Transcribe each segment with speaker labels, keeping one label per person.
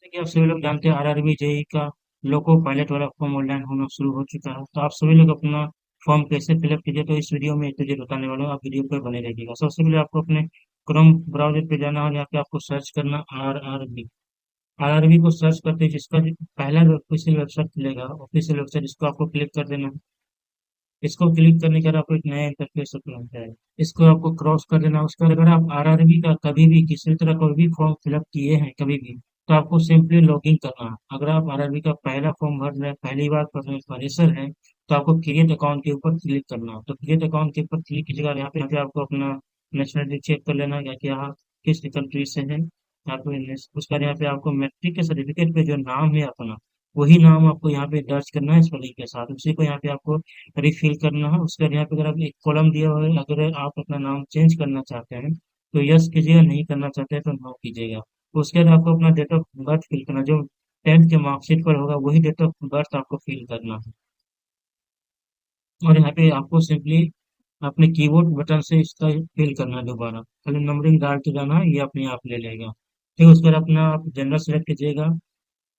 Speaker 1: कि आप सभी लोग जानते हैं आरआरबी जेई का लोको पायलट वाला फॉर्म ऑनलाइन होना शुरू हो चुका है। तो आप सभी लोग अपना फॉर्म कैसे फिलअप कीजिए, तो इस वीडियो में तो बताने वाला हूँ। आप वीडियो पर बने रहिएगा। सबसे पहले आपको अपने क्रोम ब्राउजर पे जाना है। यहाँ पे आपको सर्च करना आरआरबी। आरआरबी को सर्च करते ही जिसका जो पहला ऑफिशियल वेबसाइट खुलेगा, ऑफिशियल वेबसाइट, इसको आपको क्लिक कर देना है। इसको क्लिक करने के बाद आपको एक नया इंटरफेस ओपन होता है। इसको आपको क्रॉस कर देना है। उसके बाद अगर आप आरआरबी का कभी भी किसी तरह कोई भी फॉर्म फिलअप किए हैं कभी भी, तो आपको सिंपली लॉगिन करना है। अगर आप आरआरबी का पहला फॉर्म भर रहे हैं, पहली बार भर रहे हैं, फ्रेशर हैं, तो आपको क्रिएट अकाउंट के ऊपर क्लिक करना है। तो क्रिएट अकाउंट के ऊपर क्लिक कीजिएगा। यहाँ पे आपको अपना नेशनलिटी चेक कर लेना है कि हाँ किस कंट्री से है। उसके बाद यहाँ पे आपको मैट्रिक के सर्टिफिकेट पे जो नाम है अपना, वही नाम आपको यहाँ पे दर्ज करना है स्पेलिंग के साथ। उसी को यहाँ पे आपको रिफिल करना है। उसके बाद यहाँ पे अगर आप एक कॉलम दिया हुआ है, अगर आप अपना नाम चेंज करना चाहते हैं तो यस कीजिएगा, नहीं करना चाहते हैं तो नो कीजिएगा। उसके बाद आपको अपना डेट ऑफ बर्थ फिल करना, जो 10th के मार्कशीट पर होगा वही डेट ऑफ बर्थ आपको फिल करना है। और यहाँ पे आपको सिंपली अपने कीबोर्ड बटन से इसका फिल करना है। दोबारा खाली नंबरिंग डाल के जाना है, ये अपने आप ले लेगा। फिर उसके बाद अपना आप जेंडर सेलेक्ट कीजिएगा।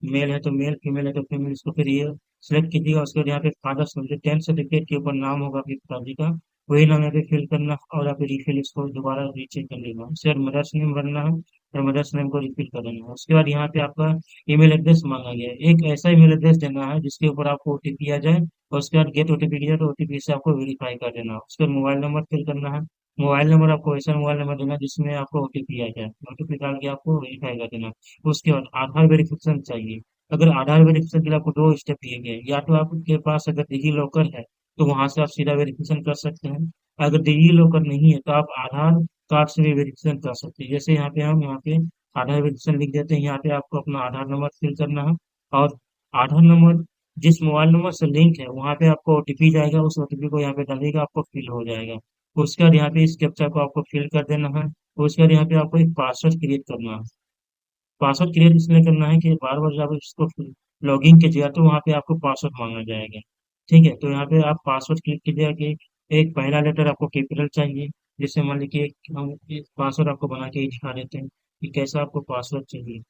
Speaker 1: मेल है तो मेल, फीमेल है तो फीमेल, इसको फिर ये सिलेक्ट कीजिएगा। उसके बाद यहाँ पे फादर समझे 10th सर्टिफिकेट के ऊपर नाम होगा आपके पिताजी का, वही नाम यहाँ पे फिल करना और यहाँ पे रिफिल इसको दोबारा रीचेक कर लेना। उसके बाद मदर्स नेम भरना है और मदर्स नेम को रिफिल कर देना है। उसके बाद यहाँ पे आपका ईमेल एड्रेस मांगा गया है। एक ऐसा ईमेल एड्रेस देना है जिसके ऊपर आपको ओटीपी आ जाए, और उसके बाद गेट ओटीपी किया तो ओटीपी से आपको वेरीफाई कर देना है। उसके बाद मोबाइल नंबर फिल करना है। मोबाइल नंबर आपको ऐसा मोबाइल नंबर देना जिसमें आपको ओटीपी आ जाए, ओटीपी डाल के आपको वेरीफाई कर देना। उसके बाद आधार वेरिफिकेशन चाहिए। अगर आधार वेरिफिकेशन के लिए आपको दो स्टेप दिए गए हैं। या तो आपके पास अगर डिजी लॉकर है तो वहां से आप सीधा वेरिफिकेशन कर सकते हैं। अगर डिजी लॉकर नहीं है तो आप आधार कार्ड से भी वेरिफिकेशन कर सकते हैं। जैसे यहाँ पे हम यहाँ पे आधार वेरिफिकेशन लिख देते हैं। यहाँ पे आपको अपना आधार नंबर फिल करना है, और आधार नंबर जिस मोबाइल नंबर से लिंक है वहाँ पे आपको ओटीपी जाएगा, उस ओटीपी को यहाँ पे डालिएगा, आपको फिल हो जाएगा। उसके बाद यहाँ पे इस कैप्चा को आपको फिल कर देना है। उसके बाद यहाँ पे आपको एक पासवर्ड क्रिएट करना है। पासवर्ड क्रिएट इसलिए करना है कि बार बार जब आप इसको लॉगिन कीजिएगा तो वहाँ पे आपको पासवर्ड मांगा जाएगा। ठीक है, तो यहाँ पे आप पासवर्ड क्लिक कीजिएगा कि एक पहला लेटर आपको कैपिटल चाहिए। जैसे मान लीजिए कि हम एक पासवर्ड आपको बना के ही दिखा देते हैं कि कैसा आपको पासवर्ड चाहिए।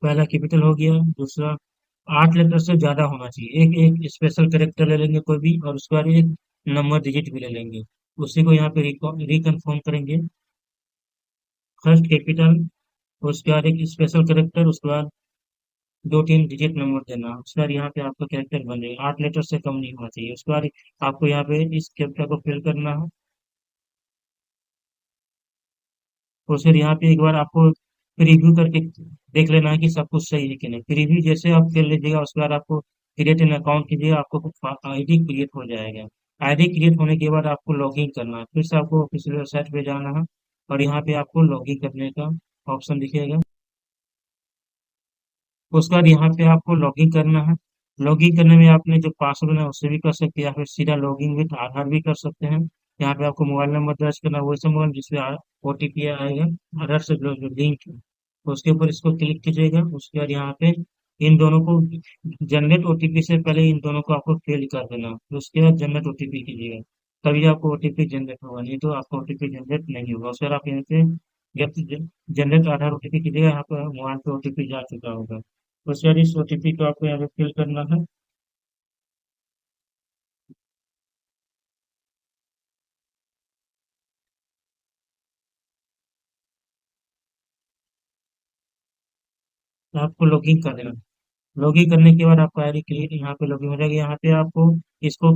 Speaker 1: पहला कैपिटल हो गया। दूसरा 8 लेटर से ज्यादा होना चाहिए। एक एक स्पेशल कैरेक्टर ले लेंगे कोई भी, और उसके बाद एक नंबर डिजिट भी ले लेंगे। उसी को यहाँ पे रिकन्फर्म करेंगे। फर्स्ट कैपिटल, उसके बाद एक स्पेशल कैरेक्टर, उसके बाद 2-3 डिजिट नंबर देना। उसके बाद यहाँ पे आपका कैरेक्टर बन जाएगा। 8 लेटर से कम नहीं होना चाहिए। उसके बाद आपको यहाँ पे इस कैरेक्टर को फिल करना है। और फिर यहाँ पे एक बार आपको प्रीव्यू करके देख लेना है कि सब कुछ सही है कि नहीं। प्रीव्यू जैसे आप कर लीजिएगा उसके बाद आपको क्रिएट एन अकाउंट कीजिएगा, आपको आईडी क्रिएट हो जाएगा। आईडी क्रिएट होने के बाद आपको लॉगिन करना है। फिर से आपको ऑफिशियल वेबसाइट पे जाना है, और यहाँ पे आपको लॉगिन करने का ऑप्शन दिखेगा। उसके बाद यहाँ पे आपको लॉगिन करना है। लॉगिन करने में आपने जो पासवर्ड है उससे भी कर सकते हैं, या फिर सीधा लॉगिन विथ आधार भी कर सकते हैं। यहाँ पे आपको मोबाइल नंबर दर्ज करना है, वैसे मोबाइल जिसपे ओटीपी आएगा, आधार से जो लिंक है, तो उसके ऊपर इसको क्लिक कीजिएगा। उसके बाद यहाँ पे इन दोनों को जनरेट ओटीपी से पहले इन दोनों को आपको फिल कर देना। तो उसके बाद जनरेट ओटीपी कीजिएगा, तभी आपको ओटीपी जनरेट होगा, नहीं तो आपको ओटीपी जनरेट नहीं होगा। उसके बाद आप यहाँ पे जब जनरेट आधार ओटीपी कीजिएगा, यहाँ पर मोबाइल पे ओटीपी जा चुका होगा। उसके बाद इस ओटीपी को आपको यहाँ पे फिल करना है। तो आपको लॉगिन कर देना। लॉगिन करने के बाद आपका आईडी क्लियर यहाँ पे लॉगिन हो जाएगा। यहाँ पे आपको इसको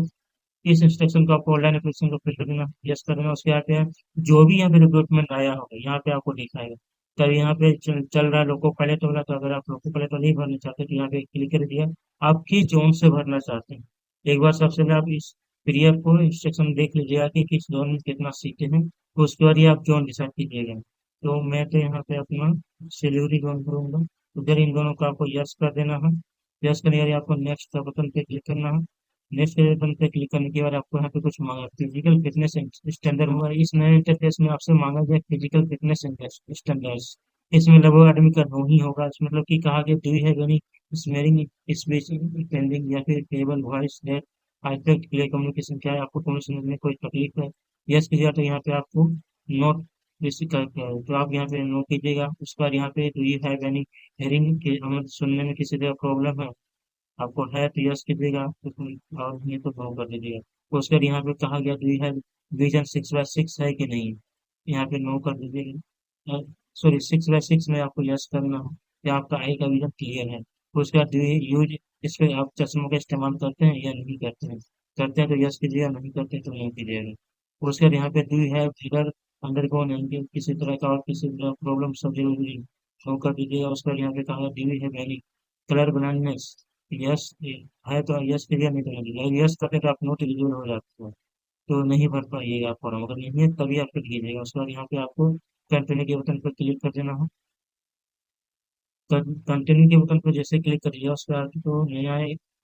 Speaker 1: इस इंस्ट्रक्शन को आपको ऑनलाइन एप्लीकेशन को फिल कर देना, यस कर देना। उसके यहाँ पे जो भी यहाँ पे रिक्रूटमेंट आया होगा यहाँ पे आपको दिखाएगा। तब यहाँ पे चल रहा है लोको पायलट वाला, तो अगर आप लोको पायलट वाला नहीं भरना चाहते तो यहाँ पे क्लिक कर दिया। आप किस जोन से भरना चाहते हैं, एक बार सबसे पहले आप इस पीडीएफ को इंस्ट्रक्शन देख लीजिएगा कि किस जोन में कितना सीटें हैं, तो उसके बाद ये आप जोन डिसाइड कीजिएगा। तो मैं तो यहाँ पे अपना सिल्वरी जोन करूंगा। उधर इन दोनों को आपको यस कर देना है। यस करने के बाद आपको नेक्स्ट का बटन पे क्लिक करना है। नेक्स्ट के बटन पे क्लिक करने के बाद आपको यहाँ पे कुछ मांगा फिजिकल फिटनेस स्टैंडर्ड हुआ। इस नए इंटरफेस में आपसे मांगा गया फिजिकल फिटनेस स्टैंडर्ड्स। इसमें लगभग आदमी का नो ही होगा। इसमें मतलब कि कहा गया do you have any smearing speech pending, या फिर table voice that affect clear communication, क्या है आपको कम्युनिकेशन में कोई तकलीफ है। यस कीजिएगा तो यहाँ पे आपको नोट इसी करके है। तो आप यहाँ पे नो कीजिएगा। उसके बाद यहाँ पे do you have any hearing के हमें सुनने में किसी तरह प्रॉब्लम है, आपको है तो यस कीजिएगा, और नहीं तो नो कर दीजिएगा। उसके बाद यहाँ पे कहा गया डू यू हैव विजन 6/6 है कि नहीं, यहाँ पे नो कर दीजिएगा। सॉरी, 6/6 में आपको यस करना हो या आपका आई का विजन क्लियर है। उसके बाद डू यू यूज, इस पे आप चश्मों का इस्तेमाल करते हैं या नहीं करते हैं, करते हैं तो यस कीजिएगा, नहीं करते हैं तो नो कीजिएगा। उसके बाद यहाँ पे do you have figure undergone anti किसी तरह का और किसी तरह प्रॉब्लम सब जरूरी नो कर दीजिएगा। उसके बाद यहाँ पे कहा do you have any colour blindness, yes है तो यस कीजिए, नहीं तो नहीं कीजिए। यस करते तो आप नोट एलिजिबल हो जाते हो, तो नहीं भर पाइएगा आप फॉर्म, अगर नहीं है तभी आप फिर कीजिएगा। उसके बाद यहाँ पे आपको कंटिन्यू के बटन पर क्लिक कर देना हो। कंटिन्यू के बटन पर जैसे क्लिक करिए उसके बाद तो नया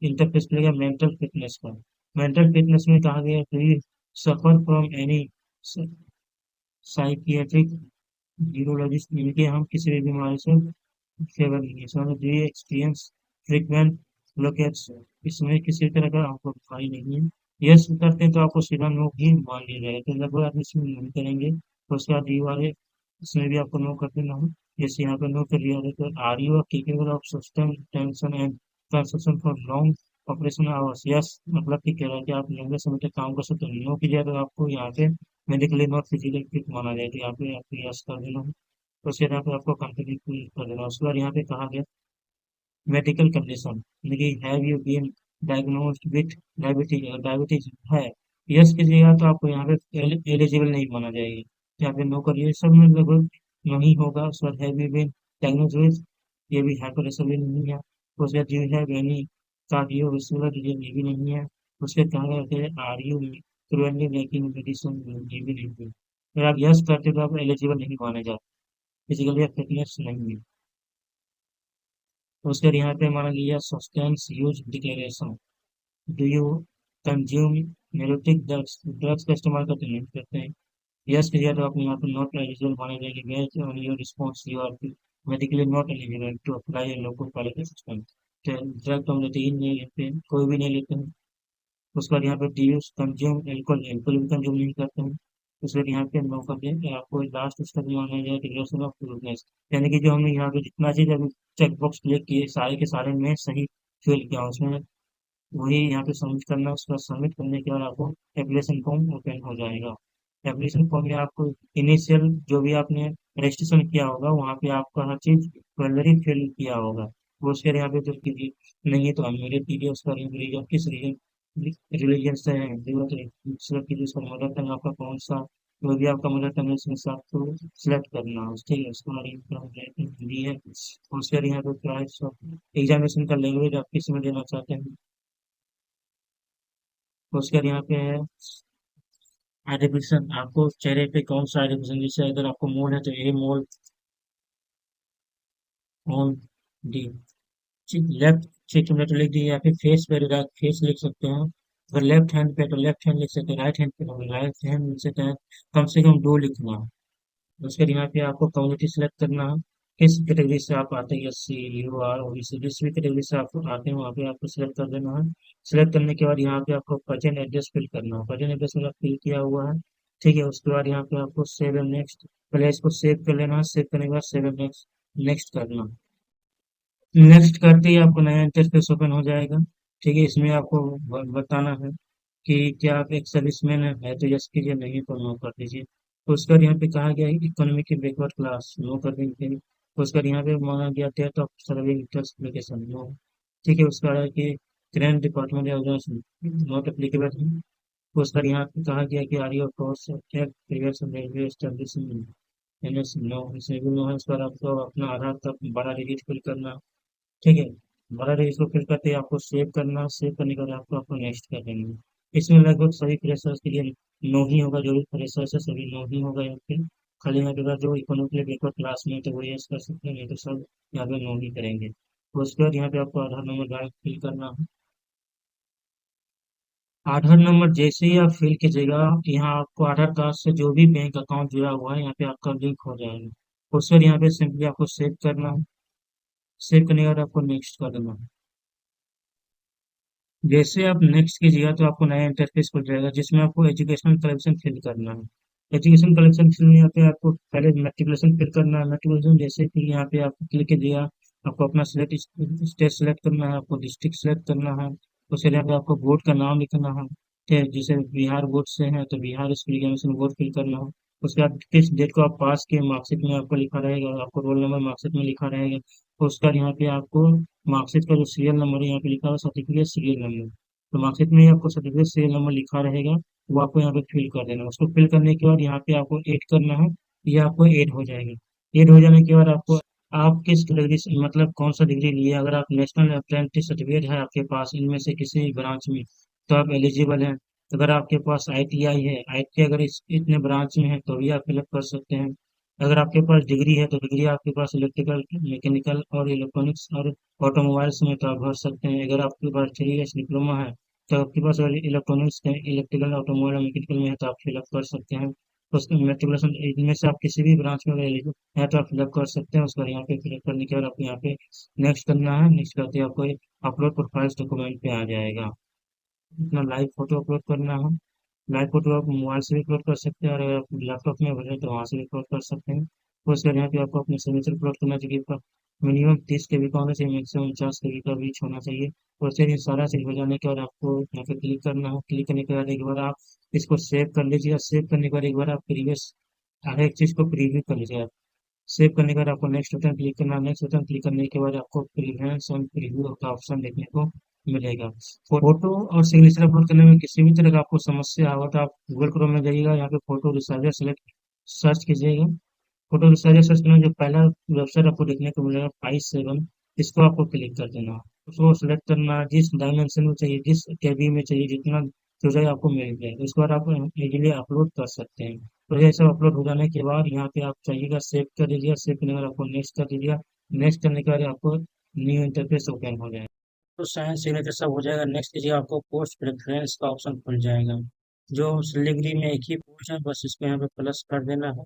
Speaker 1: इंटरफेस मिलेगा मेंटल फिटनेस का। मेंटल फिटनेस में कहा गया है suffer from any psychiatric neurologist, इनके हम किसी भी बीमारी से फेवर नहीं है। इसमें जो ये एक्सपीरियंस फ्रिक्वेंट ब्लॉकेट्स, इसमें किसी तरह का आपको बीमारी नहीं है। यस करते हैं तो आपको सीधा नो ही मान लिया जाएगा, तो लगभग आदमी इसमें नहीं करेंगे। तो उसके बाद ये वाले इसमें भी आपको नो कर देना हो। जैसे यहाँ पे नो कर दिया है तो are you capable of sustain tension and concentration for long operation hours, yes मतलब कि कह रहा है कि आप लंबे समय तक काम कर सकते हैं। नो कीजिए तो आपको यहाँ पे मेडिकली नॉट फिजिकली फिट माना जाए, तो यहाँ पे आपको यस कर देना हो। तो उसके यहाँ पे आपको कंटिन्यू कर देना। उसके बाद यहाँ पे कहा गया मेडिकल कंडीशन, यानी कि have you been diagnosed with diabetes, अगर डायबिटीज है यस कीजिएगा तो आपको यहाँ पे एलिजिबल नहीं माना जाएगी। यहाँ पे नो करिए, सब में लगभग नहीं होगा। उसके बाद have you been diagnosed with, ये भी हाइपर भी नहीं है। उसके बाद you have any cardiovascular disease, ये भी नहीं है। उसके कहा गया है are you currently making medicine, ये भी नहीं है। अगर आप यस करते तो आप एलिजिबल नहीं माने जाते, फिजिकली फिटनेस नहीं है। उसके बाद यहाँ पे हमारा लिया substance use declaration, do you consume narcotic drugs, drugs का इस्तेमाल करते नहीं करते हैं। यस कीजिए तो आप यहाँ पे नॉट एलिजिबल माने जाएंगे। Based on your response you are medically not eligible to apply local quality system. Drug तो हम लेते ही नहीं लेते हैं, कोई भी नहीं लेते हैं। उसके बाद यहाँ पे D use consume alcohol, alcohol भी कंज्यूम नहीं करते हैं। उसके बाद यहाँ पे नो कर दें कि आपको लास्ट स्टेप में माना जाए डिक्लेरेशन ऑफ ट्रूथनेस, यानी कि जो हमने यहाँ पे जितना चीज अभी चेक बॉक्स क्लिक किए सारे के सारे में सही फिल किया उसमें, वही यहाँ पे सबमिट करना है। उसका सबमिट करने के बाद आपको एप्लीकेशन फॉर्म ओपन हो जाएगा। एप्लीकेशन फॉर्म में आपको इनिशियल जो भी आपने रजिस्ट्रेशन किया होगा वहाँ पे आपका हर चीज पहले ही फिल किया होगा। वो उसके यहाँ पे जो कीजिए नहीं है तो अनमेरिड कीजिए, उसका रीजन किस रीजन रिलीजन से है सिलेक्ट कीजिए। उसका मदर टंग आपका कौन सा, जो भी आपका मदर टंग है उसमें से आपको सिलेक्ट करना है, ठीक है। उसका हिंदी है। उसके बाद यहाँ पे प्राइस एग्जामिनेशन का लैंग्वेज आप किस में देना चाहते हैं। उसके बाद यहाँ पे है आइडेंटिफिकेशन, आपको चेहरे पे कौन सा आइडेंटिफिकेशन, जैसे अगर आपको मोल है तो ए मोल, मोल डी, लेफ्ट चेक में तो लिख दिए, या फिर फेस पे फेस लिख सकते हैं। अगर लेफ्ट हैंड पे तो लेफ्ट हैंड लिख सकते हैं, राइट हैंड पे तो राइट हैंड लिख सकते हैं। कम से कम दो लिखना है। उसके बाद यहाँ पे आपको कम्युनिटी सेलेक्ट करना है, किस कैटेगरी से आप आते हैं, S C U R OBC, जिस भी कैटेगरी से आप आते हैं वहाँ पे आपको सिलेक्ट कर देना है। सिलेक्ट करने के बाद यहाँ पे आपको प्रेजेंट एड्रेस फिल करना है, प्रेजेंट एड्रेस मेरा फिल किया हुआ है, ठीक है। उसके बाद यहाँ पे आपको सेव एंड नेक्स्ट, पहले इसको सेव कर लेना है, सेव करने के बाद सेव एंड नेक्स्ट, नेक्स्ट करना। नेक्स्ट करते ही आपको नया इंटरफेस ओपन हो जाएगा, ठीक है। इसमें आपको बताना है कि क्या आप एक सर्विसमैन है तो यस कीजिए, नहीं तो नो कर दीजिए। तो उसके बाद यहाँ पे कहा गया है इकोनॉमी की बैकवर्ड क्लास, नो कर देंगे। तो उसके बाद यहाँ पे मांगा गया date of serving application, no, ठीक है। उसका है कि current department organization, not applicable है। तो उसका यहाँ पे कहा गया कि are you course previous railway establishment, NS, no, इसमें भी नो है। उस पर आपको अपना आधार का बड़ा डिजिट फिल करना, ठीक है। बड़ा रही इसको फिल करते ही आपको सेव करना, सेव करने के बाद आपको आपको नेक्स्ट कर देंगे। इसमें लगभग सभी फ्रेशर्स के लिए नो ही होगा, जो भी फ्रेशर्स है सभी नो ही होगा यहाँ पे। खाली यहाँ पे अगर जो इकोनॉमिक पेपर क्लास में तो वो यस कर सकते हैं, नहीं तो सब यहाँ पे नो ही करेंगे। तो उसके बाद यहाँ पे आपको आधार नंबर डायरेक्ट फिल करना है। आधार नंबर जैसे ही आप फिल कीजिएगा, यहाँ आपको आधार कार्ड से जो भी बैंक अकाउंट जुड़ा हुआ है यहाँ पे आपका लिंक हो जाएगा। उसके बाद यहाँ पे सिंपली आपको सेव करना है, सेव करने के बाद आपको नेक्स्ट कर देना है। जैसे आप नेक्स्ट कीजिएगा तो आपको नया इंटरफेस खुल जाएगा जिसमें आपको एजुकेशनल क्वालिफिकेशन फिल करना है। एजुकेशन कलेक्शन में यहाँ पे आपको पहले मेट्रिकुलेशन फिल करना है। मेट्रिकुलेशन जैसे कि यहाँ पे आपको क्लिक दिया, आपको अपना सिलेक्ट स्टेट सेलेक्ट करना है, आपको डिस्ट्रिक्ट सेलेक्ट करना है, उसके यहाँ पे आपको बोर्ड का नाम लिखना है। ठीक है, जैसे बिहार बोर्ड से है तो Bihar school examination board fill करना है। उसके बाद किस डेट को आप पास किए मार्कशीट में आपको लिखा रहेगा, आपको रोल नंबर मार्कशीट में लिखा रहेगा। उसका यहाँ पे आपको मार्कशीट का जो सीरियल नंबर है यहाँ पे लिखा हुआ सर्टिफिकेट सीरियल नंबर, तो मार्कशीट में ही आपको सर्टिफिकेट सीरियल नंबर लिखा रहेगा, वो आपको यहाँ पे फिल कर देना है। उसको फिल करने के बाद यहाँ पे आपको ऐड करना है, ये आपको ऐड हो जाएगा। ऐड हो जाने के बाद आपको, आप किस डिग्री से, मतलब कौन सा डिग्री लिए, अगर आप नेशनल अप्रेंटिस सर्टिफिकेट है आपके पास इनमें से किसी भी ब्रांच में, तो आप एलिजिबल हैं। अगर आपके पास आईटीआई है, आईटीआई अगर इतने ब्रांच में है तो भी आप फिलअप कर सकते हैं। अगर आपके पास डिग्री है तो डिग्री आपके पास इलेक्ट्रिकल, मैकेनिकल और इलेक्ट्रॉनिक्स और ऑटोमोबाइल्स में तो आप भर सकते हैं। अगर आपके पास 3 इयर्स डिप्लोमा है तो आपके पास अगर इलेक्ट्रॉनिक्स का, इलेक्ट्रिकल ऑटोमोबाइल और मैकेनिकल में है तो आप फिलअप कर सकते हैं। उसके मेट्रिकुलेशन इनमें से आप किसी भी ब्रांच में अगर एलिजिबल है तो आप फिलअप कर सकते हैं। उसके बाद यहाँ पे फिलअप करने के बाद आपको यहाँ पे नेक्स्ट करना है। नेक्स्ट करते ही आपको अपलोड प्रोफाइल्स डॉक्यूमेंट पे आ जाएगा। अपना लाइव फोटो अपलोड करना है। लाइव फोटो आप मोबाइल से भी अपलोड कर सकते हैं और अगर आप लैपटॉप में भरें तो वहाँ से भी अपलोड कर सकते हैं। तो उसके बाद यहाँ पे आपको अपने सिग्नेचर अपलोड करना चाहिए। आपका मिनिमम 30 KB का होना चाहिए, मैक्सिमम 50 KB का बीच होना चाहिए। और फिर ये सारा चीज हो जाने के बाद आपको यहाँ पे क्लिक करना है। क्लिक करने के बाद एक बार आप इसको सेव कर लीजिए। सेव करने के बाद एक बार आप प्रीवियस हर एक चीज को प्रीव्यू कर लीजिए। सेव करने के बाद आपको नेक्स्ट बटन क्लिक करना है। नेक्स्ट बटन क्लिक करने के बाद आपको प्रीफरेंस और प्रीव्यू का ऑप्शन देखने को मिलेगा। फोटो और सिग्नेचर अपलोड करने में किसी भी तरह का आपको समस्या हो तो आप गूगल क्रोम में जाइएगा, यहाँ पे फोटो रिसाइजर सेलेक्ट सर्च कीजिएगा। फोटो रिसाइजर सर्च करने में जो पहला वेबसाइट आपको देखने को मिलेगा 5-7, इसको आपको क्लिक कर देना है। उसको सेलेक्ट करना है, जिस डायमेंशन में चाहिए, जिस केबी में चाहिए, जितना जो चाहिए आपको मिल जाएगा। उसके बाद आप इजीली अपलोड कर सकते हैं। तो ये सब अपलोड हो जाने के बाद यहाँ पे आप चाहिएगा सेव कर दीजिए। सेव करने के बाद आपको नेक्स्ट कर दीजिए। नेक्स्ट करने के बाद आपको न्यू इंटरफेस ओपन हो जाएगा। तो साइन सिग्नेचर सब हो जाएगा। नेक्स्ट कीजिए, आपको पोस्ट प्रेफरेंस का ऑप्शन खुल जाएगा। जो सिलेक्ट में एक ही पोस्ट है, बस इसको यहाँ पे प्लस कर देना है।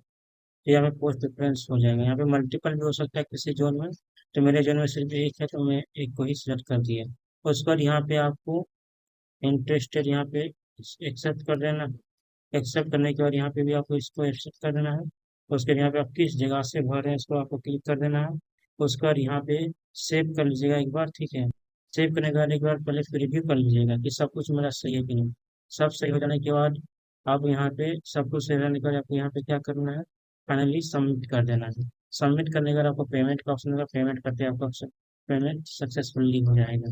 Speaker 1: तो यहाँ पे पोस्ट प्रेफरेंस हो जाएगा। यहाँ पे मल्टीपल भी हो सकता है किसी जोन में, तो मेरे जोन में सिर्फ एक है तो मैं एक को ही सिलेक्ट कर दिया। उसके बाद यहाँ पे आपको इंटरेस्टेड यहाँ पे एक्सेप्ट कर देना है। एक्सेप्ट करने के बाद यहाँ पे भी आपको इसको एक्सेप्ट कर देना है। उसके बाद यहाँ पे आप किस जगह से भर रहे हैं इसको आपको क्लिक कर देना है। उसके बाद यहाँ पे सेव कर लीजिएगा एक बार, ठीक है। सेव करने के बाद एक बार पहले रिव्यू कर लीजिएगा कि सब कुछ मेरा सही है कि नहीं। सब सही हो जाने के बाद आप यहाँ पे सब कुछ सही रहने के बाद आपको यहाँ पे क्या करना है, फाइनली सबमिट कर देना है। सबमिट करने के बाद आपको पेमेंट का ऑप्शन होगा। पेमेंट करते आपका पेमेंट सक्सेसफुली हो जाएगा।